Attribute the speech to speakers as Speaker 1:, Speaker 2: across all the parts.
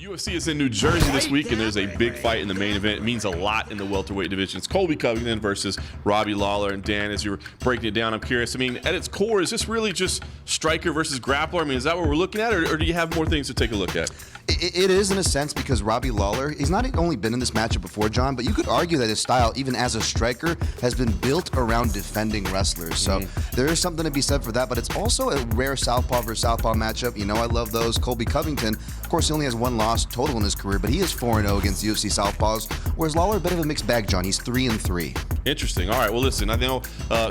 Speaker 1: UFC is in New Jersey this week, and there's a big fight in the main event. It means a lot in the welterweight division. It's Colby Covington versus Robbie Lawler. And Dan, as you were breaking it down, I'm curious. I mean, at its core, is this really just striker versus grappler? I mean, is that what we're looking at, or do you have more things to take a look at?
Speaker 2: It is in a sense, because Robbie Lawler, he's not only been in this matchup before, John, but you could argue that his style, even as a striker, has been built around defending wrestlers. So there is something to be said for that, but it's also a rare southpaw versus southpaw matchup. You know, I love those. Colby Covington, of course, he only has one loss total in his career, but he is 4-0 against UFC southpaws, whereas Lawler, a bit of a mixed bag, John. He's 3-3.
Speaker 1: Interesting. All right. Well, listen, I know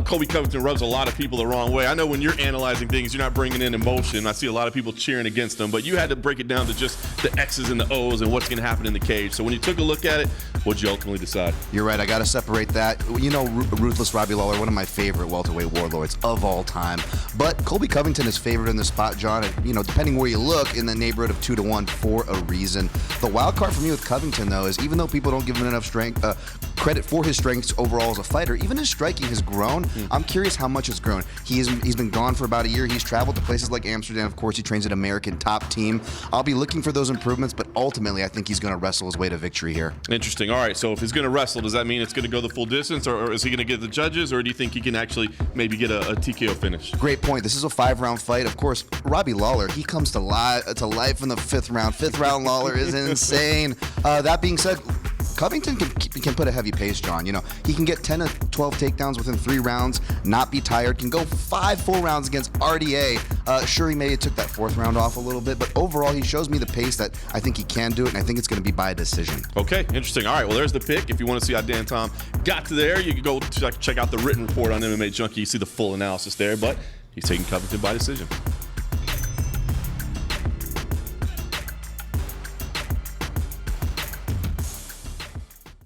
Speaker 1: Colby Covington rubs a lot of people the wrong way. I know when you're analyzing things, you're not bringing in emotion. I see a lot of people cheering against them, but you had to break it down to just the X's and the O's and what's going to happen in the cage. So when you took a look at it, what'd you ultimately decide?
Speaker 2: You're right. I got to separate that. You know, Ruthless Robbie Lawler, one of my favorite welterweight warlords of all time. But Colby Covington is favored in the spot, John. And, you know, depending where you look, in the neighborhood of 2-1 for a reason. The wild card for me with Covington, though, is even though people don't give him enough credit for his strengths overall as a fighter, even his striking has grown. I'm curious how much it's grown. He's been gone for about a year. He's traveled to places like Amsterdam. Of course, he trains at American Top Team. I'll be looking for those improvements, but ultimately, I think he's going to wrestle his way to victory here.
Speaker 1: Interesting. All right, so if he's going to wrestle, does that mean it's going to go the full distance, or is he going to get the judges, or do you think he can actually maybe get a TKO finish?
Speaker 2: Great point. This is a 5-round fight. Of course, Robbie Lawler, he comes to life in the 5th round. 5th round Lawler is insane. That being said, Covington can put a heavy pace, John. You know, he can get 10 to 12 takedowns within 3 rounds, not be tired, can go 5 full rounds against RDA. Sure, he maybe took that 4th round off a little bit, but overall, he shows me the pace that I think he can do it, and I think it's going to be by a decision.
Speaker 1: Okay, interesting. All right, well, there's the pick. If you want to see how Dan Tom got to there, you can go check out the written report on MMA Junkie. You see the full analysis there, but he's taking Covington by decision.